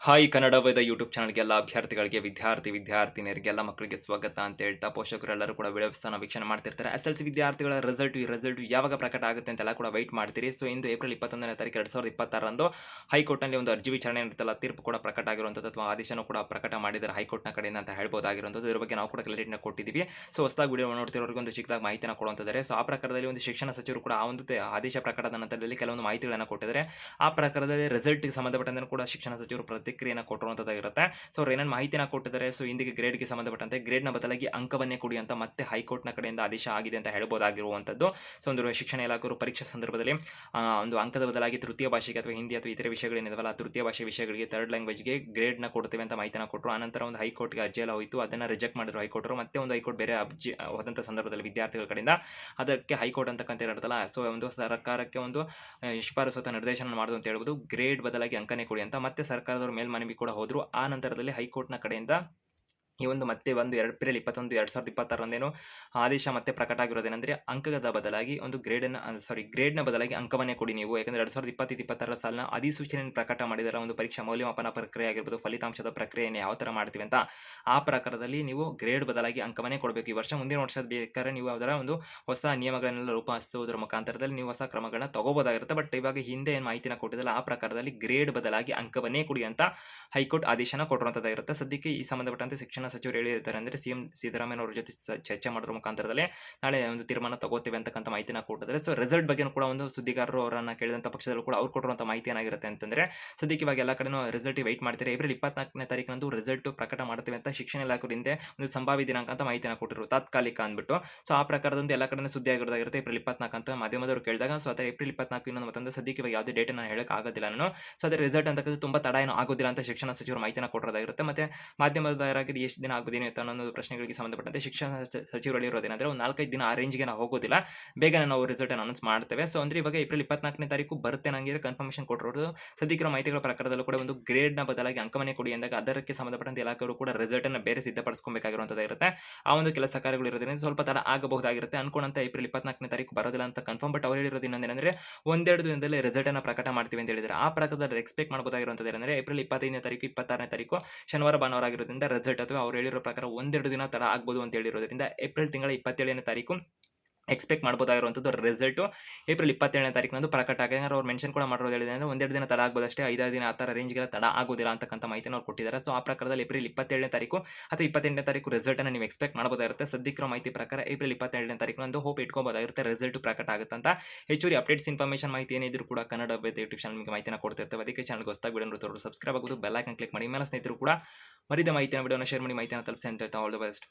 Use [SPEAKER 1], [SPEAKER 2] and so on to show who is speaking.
[SPEAKER 1] Hi Kannada ವೇದ YouTube ಚಾನಲ್ಗೆಲ್ಲ ಅಭ್ಯರ್ಥಿಗಳಿಗೆ ವಿದ್ಯಾರ್ಥಿನಿಯರಿಗೆಲ್ಲ ಮಕ್ಕಳಿಗೆ ಸ್ವಾಗತ ಅಂತ ಹೇಳ್ತಾ ಪೋಷಕರೆಲ್ಲರೂ ಕೂಡ ವಿಡಿಯೋಸ್ನ ವೀಕ್ಷಣೆ ಮಾಡ್ತಿರ್ತಾರೆ. SLC ವಿದ್ಯಾರ್ಥಿಗಳ ರಿಸಲ್ಟ್ ಯಾವಾಗ ಪ್ರಕಟ ಆಗುತ್ತೆ ಅಂತೆಲ್ಲ ಕೂಡ ವೆಯ್ಟ್ ಮಾಡ್ತೀರಿ. ಸೊ ಇಂದು ಏಪ್ರಿಲ್ 21ನೇ ತಾರೀಕು 2026ರಂದು ಹೈಕೋರ್ಟ್ನಲ್ಲಿ ಒಂದು ಅರ್ಜಿ ವಿಚಾರಣೆ ಇರುತ್ತಲ್ಲ, ತೀರ್ಪು ಕೂಡ ಪ್ರಕಟ ಆಗಿರುವಂಥದ್ದು ಅಥವಾ ಆದೇಶನೂ ಕೂಡ ಪ್ರಕಟ ಮಾಡಿದ್ದಾರೆ ಹೈಕೋರ್ಟ್ನ ಕಡೆಯಿಂದ ಅಂತ ಹೇಳ್ಬೋದಾಗಿರುವಂಥದ್ದು. ಇದ್ರ ಬಗ್ಗೆ ನಾವು ಕೂಡ ಕ್ಲಾರಿಟಿನ ಕೊಟ್ಟಿದ್ದೀವಿ. ಸೊ ಹೊಸದಾಗಿ ವಿಡಿಯೋ ನೋಡ್ತಿರೋರಿಗೆ ಒಂದು ಚಿಕ್ಕದಾಗಿ ಮಾಹಿತಿನ ಕೊಡುವಂತಿದ್ದಾರೆ. ಸೊ ಆ ಪ್ರಕಾರದಲ್ಲಿ ಒಂದು ಶಿಕ್ಷಣ ಸಚಿವರು ಕೂಡ ಆ ಒಂದು ಆದೇಶ ಪ್ರಕಟದ ನಂತರದಲ್ಲಿ ಕೆಲವೊಂದು ಮಾಹಿತಿಗಳನ್ನು ಕೊಟ್ಟಿದ್ದಾರೆ. ಆ ಪ್ರಕಾರದಲ್ಲಿ ರಿಸಲ್ಟ್ಗೆ ಸಂಬಂಧಪಟ್ಟಂತೆ ಕೂಡ ಶಿಕ್ಷಣ ಸಚಿವರು ಪ್ರತಿಕ್ರಿಯೆಯನ್ನು ಕೊಟ್ಟಿರುವಂತದ್ದಾಗಿರುತ್ತೆ. ಸೊ ಅವ್ರು ಏನೇನು ಮಾಹಿತಿನ ಕೊಟ್ಟಿದ್ದಾರೆ, ಸೊ ಇಂದಿಗೆ ಗ್ರೇಡ್ಗೆ ಸಂಬಂಧಪಟ್ಟಂತೆ ಗ್ರೇಡ್ನ ಬದಲಾಗಿ ಅಂಕವನ್ನೇ ಕೊಡಿ ಅಂತ ಮತ್ತೆ ಹೈಕೋರ್ಟ್ನ ಕಡೆಯಿಂದ ಆದೇಶ ಆಗಿದೆ ಅಂತ ಹೇಳ್ಬೋದಾಗಿರುವಂಥದ್ದು. ಸೊ ಒಂದು ಶಿಕ್ಷಣ ಇಲಾಖೆಯವರು ಪರೀಕ್ಷಾ ಸಂದರ್ಭದಲ್ಲಿ ಒಂದು ಅಂಕದ ಬದಲಾಗಿ ತೃತೀಯ ಭಾಷೆಗೆ ಅಥವಾ ಹಿಂದಿ ಅಥವಾ ಇತರೆ ವಿಷಯಗಳೇನಿದಾವಲ್ಲ, ತೃತೀಯ ಭಾಷೆ ವಿಷಯಗಳಿಗೆ ಥರ್ಡ್ ಲ್ಯಾಂಗ್ವೇಜ್ಗೆ ಗ್ರೇಡ್ನ ಕೊಡ್ತೇವೆ ಅಂತ ಮಾಹಿತಿನ ಕೊಟ್ಟರು. ಆನಂತರ ಒಂದು ಹೈಕೋರ್ಟ್ಗೆ ಅರ್ಜಿ ಎಲ್ಲ ಹೋಯಿತು, ಅದನ್ನು ರಿಜೆಕ್ಟ್ ಮಾಡಿದ್ರು ಹೈಕೋರ್ಟರು. ಮತ್ತೆ ಒಂದು ಹೈಕೋರ್ಟ್ ಬೇರೆ ಅರ್ಜಿ ಹೋದಂಥ ಸಂದರ್ಭದಲ್ಲಿ ವಿದ್ಯಾರ್ಥಿಗಳ ಕಡೆಯಿಂದ ಅದಕ್ಕೆ ಹೈಕೋರ್ಟ್ ಅಂತಕ್ಕಂತ ಇರುತ್ತಲ್ಲ, ಸೊ ಒಂದು ಸರ್ಕಾರಕ್ಕೆ ಒಂದು ಶಿಫಾರಸು ಅಥವಾ ನಿರ್ದೇಶನ ಮಾಡೋದು ಅಂತ ಹೇಳ್ಬೋದು, ಗ್ರೇಡ್ ಬದಲಾಗಿ ಅಂಕನೇ ಕೊಡಿ ಅಂತ. ಮತ್ತೆ ಸರ್ಕಾರದವರು ಮೇಲ್ಮನವಿ ಕೂಡ ಹೋದ್ರು. ಆ ನಂತರದಲ್ಲಿ ಹೈಕೋರ್ಟ್ನ ಕಡೆಯಿಂದ ಈ ಒಂದು ಮತ್ತೆ ಒಂದು ಏಪ್ರಿಲ್ 21, 2026ರಂದೇನು ಆದೇಶ ಮತ್ತೆ ಪ್ರಕಟ ಆಗಿರೋದೇನೆಂದರೆ, ಅಂಕದ ಬದಲಾಗಿ ಒಂದು ಗ್ರೇಡ್ನ ಬದಲಾಗಿ ಅಂಕವನ್ನೇ ಕೊಡಿ ನೀವು. ಯಾಕಂದರೆ 2020-2026 ಸಾಲಿನ ಅಧಿಸೂಚನೆಯನ್ನು ಪ್ರಕಟ ಮಾಡಿದರೆ ಒಂದು ಪರೀಕ್ಷಾ ಮೌಲ್ಯಮಾಪನ ಪ್ರಕ್ರಿಯೆ ಆಗಿರ್ಬೋದು, ಫಲಿತಾಂಶದ ಪ್ರಕ್ರಿಯೆಯನ್ನು ಯಾವ ಥರ ಮಾಡ್ತೀವಿ ಅಂತ ಆ ಪ್ರಕಾರದಲ್ಲಿ ನೀವು ಗ್ರೇಡ್ ಬದಲಾಗಿ ಅಂಕವನ್ನೇ ಕೊಡಬೇಕು ಈ ವರ್ಷ. ಮುಂದಿನ ವರ್ಷದ ಬೇಕಾದ್ರೆ ನೀವು ಅದರ ಒಂದು ಹೊಸ ನಿಯಮಗಳನ್ನೆಲ್ಲ ರೂಪಿಸುವುದರ ಮುಖಾಂತರದಲ್ಲಿ ನೀವು ಹೊಸ ಕ್ರಮಗಳನ್ನ ತಗೋಬೋದಾಗಿರುತ್ತೆ. ಬಟ್ ಇವಾಗ ಹಿಂದೆ ಏನು ಮಾಹಿತಿನ ಕೊಟ್ಟಿದ್ದಲ್ಲ ಆ ಪ್ರಕಾರದಲ್ಲಿ ಗ್ರೇಡ್ ಬದಲಾಗಿ ಅಂಕವನ್ನೇ ಕೊಡಿ ಅಂತ ಹೈಕೋರ್ಟ್ ಆದೇಶನ ಕೊಟ್ಟಿರುವಂಥದ್ದಾಗಿರುತ್ತೆ. ಸದ್ಯಕ್ಕೆ ಈ ಸಂಬಂಧಪಟ್ಟಂತೆ ಶಿಕ್ಷಣ ಸಚಿವರು ಹೇಳಿರ್ತಾರೆ ಅಂದರೆ ಸಿಎಂ ಸಿದ್ದರಾಮಯ್ಯ ಅವರ ಜೊತೆ ಚರ್ಚೆ ಮಾಡೋದ್ರ ಮುಖಾಂತರದಲ್ಲಿ ನಾಳೆ ಒಂದು ತೀರ್ಮಾನ ತಗೋತೀವಿ ಅಂತಕ್ಕಂಥ ಮಾಹಿತಿನ ಕೊಟ್ಟಿದ್ದಾರೆ. ಸೊ ರಿಸಲ್ಟ್ ಬಗ್ಗೆ ಕೂಡ ಒಂದು ಸುದ್ದಿಗಾರರು ಅವರನ್ನ ಕೇಳಿದಂಥ ಪಕ್ಷದಲ್ಲೂ ಕೂಡ ಅವ್ರು ಕೊಟ್ಟಿರುವಂಥ ಮಾಹಿತಿ ಏನಾಗಿರುತ್ತೆ ಅಂತಂದ್ರೆ, ಸದ್ಯಕ್ಕೆ ಇವಾಗ ಎಲ್ಲ ಕಡೆನೂ ರಿಸಲ್ಟ್ ವೆಯ್ಟ್ ಮಾಡ್ತಾರೆ. ಏಪ್ರಿಲ್ 24ನೇ ತಾರೀಕಿನಂದು ರಿಸಲ್ಟ್ ಪ್ರಕಟ ಮಾಡ್ತೀವಿ ಅಂತ ಶಿಕ್ಷಣ ಇಲಾಖೆ ಹಿಂದೆ ಒಂದು ಸಂಭಾವ್ಯ ದಿನಾಂಕ ಅಂತ ಮಾಹಿತಿನ ಕೊಟ್ಟಿರು, ತಾತ್ಕಾಲಿಕ ಅಂದ್ಬಿಟ್ಟು. ಸೊ ಆ ಪ್ರಕಾರದಂತೆ ಎಲ್ಲ ಕಡೆ ಸುದ್ದಿ ಆಗಿರೋದಾಗಿರುತ್ತೆ ಏಪ್ರಿಲ್ 24 ಅಂತ ಮಾಧ್ಯಮದವರು ಕೇಳಿದಾಗ. ಸೊ ಅದೇ ಏಪ್ರಿಲ್ 24 ಇನ್ನೊಂದು ಮತ್ತೊಂದು ಸದ್ಯಕ್ಕೆ ಇವಾಗ ಯಾವುದೇ ಡೇಟ್ ನಾನು ಹೇಳಕ್ ಆಗೋದಿಲ್ಲ ನಾನು. ಸೊ ಅದೇ ರಿಸಲ್ಟ್ ಅಂತಕ್ಕಂಥ ತುಂಬಾ ತಡ ಏನು ಆಗೋದಿಲ್ಲ ಅಂತ ಶಿಕ್ಷಣ ಸಚಿವರು ಮಾಹಿತಿನ ಕೊಟ್ಟಿರೋದಾಗಿರುತ್ತೆ. ಮತ್ತೆ ಮಾಧ್ಯಮದವರಾಗಿ ಎಷ್ಟು ದಿನ ಆಗೋದೇನು ಅಂತ ಅನ್ನೋ ಪ್ರಶ್ನೆಗಳಿಗೆ ಸಂಬಂಧಪಟ್ಟಂತೆ ಶಿಕ್ಷಣ ಸಚಿವರು ಹೇಳಿರೋದೇನೆಂದ್ರೆ, ಒಂದು 4-5 ದಿನ ಆ ರೇಂಜ್ಗೆ ನಾವು ಹೋಗೋದಿಲ್ಲ, ಬೇಗನೆ ನಾವು ರಿಸಲ್ಟ್ ಅನೌನ್ಸ್ ಮಾಡ್ತೇವೆ. ಸೊ ಅಂದ್ರೆ ಇವಾಗ ಏಪ್ರಿಲ್ 24ನೇ ತಾರೀಕು ಬರುತ್ತೆ ನಂಗೆ ಕನ್ಫರ್ಮೇಷನ್ ಕೊಟ್ಟಿರೋದು. ಸದ್ಯಕ್ಕಿರೋ ಮಾಹಿತಿಗಳ ಪ್ರಕಾರದಲ್ಲೂ ಕೂಡ ಒಂದು ಗ್ರೇಡ್ನ ಬದಲಾಗಿ ಅಂಕವನ್ನೇ ಕೊಡಿ ಎಂದಾಗ ಅದಕ್ಕೆ ಸಂಬಂಧಪಟ್ಟಂತೆ ಇಲಾಖೆಯವರು ಕೂಡ ರಿಸಲ್ಟ್ ಅನ್ನು ಬೇರೆ ಸಿದ್ಧಪಡಿಸಬೇಕಾಗಿರುವಂತದ್ದಾಗಿರುತ್ತೆ. ಆ ಒಂದು ಕೆಲಸ ಕಾರ್ಯಗಳು ಇರೋದ್ರಿಂದ ಸ್ವಲ್ಪ ತಡ ಆಗಬಹುದಾಗಿರುತ್ತೆ. ಅನ್ಕೊಂಡಂತ ಏಪ್ರಿಲ್ 24ನೇ ತಾರೀಕು ಬರೋದಿಲ್ಲ ಅಂತ ಕನ್ಫರ್ಮ್. ಬಟ್ ಅವ್ರು ಹೇಳಿರೋದು ಇನ್ನೊಂದೇನೆಂದ್ರೆ, ಒಂದೆರಡು ದಿನದಲ್ಲಿ ರಿಸಲ್ಟ್ ಅನ್ನು ಪ್ರಕಟ ಮಾಡ್ತೀವಿ ಅಂತ ಹೇಳಿದ್ರೆ, ಆ ಪ್ರಕಾರದಲ್ಲಿ ಎಕ್ಸ್ಪೆಕ್ಟ್ ಮಾಡಬಹುದಾಗಿರುವಂತದ್ದು ಏನಂದ್ರೆ ಏಪ್ರಿಲ್ 25ನೇ ತಾರೀಕು 26ನೇ ತಾರೀಕು ಶನಿವಾರ ಭಾನುವಾರ ಆಗಿರೋದ್ರಿಂದ ರಿಸಲ್ಟ್ ಅಥವಾ ಅವ್ರು ಹೇಳಿರೋ ಪ್ರಕಾರ ಒಂದೆರಡು ದಿನ ತಡ ಆಗ್ಬೋದು ಅಂತ ಹೇಳಿರೋದ್ರಿಂದ ಏಪ್ರಿಲ್ ತಿಂಗಳ 27ನೇ ತಾರೀಕು ಎಕ್ಸ್ಪೆಕ್ಟ್ ಮಾಡ್ಬೋದಾಗಿರುವಂಥದ್ದು ರಿಸಲ್ಟು ಏಪ್ರಿಲ್ 27ನೇ ತಾರೀಕಿನಂದು ಪ್ರಕಟ ಆಗಿ. ಅವ್ರು ಮೆನ್ಷನ್ ಕೂಡ ಮಾಡೋದು ಹೇಳಿದ್ರೆ ಅಂದರೆ ಒಂದೆರಡು ದಿನ ತಡ ಆಗ್ಬೋದು ಅಷ್ಟೇ, 5-6 ದಿನ ಆ ಥರ ರೇಂಜ್ಗೆಲ್ಲ ತಡ ಆಗೋದಿಲ್ಲ ಅಂತಕ್ಕಂಥ ಮಾಹಿತಿನ ಅವ್ರು ಕೊಟ್ಟಿದ್ದಾರೆ. ಸೊ ಆ ಪ್ರಕಾರದಲ್ಲಿ ಏಪ್ರಿಲ್ 27ನೇ ತಾರೀಕು ಅಥವಾ 28ನೇ ತಾರೀಕು ರಿಸಲ್ಟನ್ನು ನೀವು ಎಕ್ಸ್ಪೆಕ್ಟ್ ಮಾಡ್ಬೋದಾಗಿರುತ್ತೆ. ಸದ್ಯಕ್ಕಿರೋ ಮಾಹಿತಿ ಪ್ರಕಾರ ಏಪ್ರಿಲ್ 27ನೇ ತಾರೀಕಿನಂದು ಹೋಪ್ ಇಟ್ಕೋಬೋದಾಗಿರುತ್ತೆ ರಿಸಲ್ಟ್ ಪ್ರಕಟ ಆಗುತ್ತಂತ. ಹೆಚ್ಚುವರಿ ಅಪ್ಡೇಟ್ಸ್ ಇನ್ಫಾರ್ಮೇಷನ್ ಮಾಹಿತಿ ಏನಿದ್ರು ಕೂಡ ಕನ್ನಡ ಯೂಟ್ಯೂಬ್ ಚಾನಲ್ ನಿಮಗೆ ಮಾಹಿತಿನ ಕೊಡ್ತಿರ್ತೇವೆ. ಅದಕ್ಕೆ ಚಾನಲ್ಗೆ ಹೊಸದಾಗಿ ವಿಡಿಯೋ ನೋಡ್ತಾರೆ ಸಬ್ಸ್ಕ್ರೈಬ್ ಆಗೋದು, ಬೆಲ್ ಐಕಾನ್ ಕ್ಲಿಕ್ ಮಾಡಿ. ಮೇಲೆ ಸ್ನೇಹಿತರು ಕೂಡ ಮರಿದ ಮಾಹಿತಿನ ವಿಡಿಯೋನ ಶೇರ್ ಮಾಡಿ ಮಾಹಿತಿನ ತಲುಪಿಸಿ ಅಂತ ಹೇಳ್ತಾ ಆಲ್ ದ ಬೆಸ್ಟ್.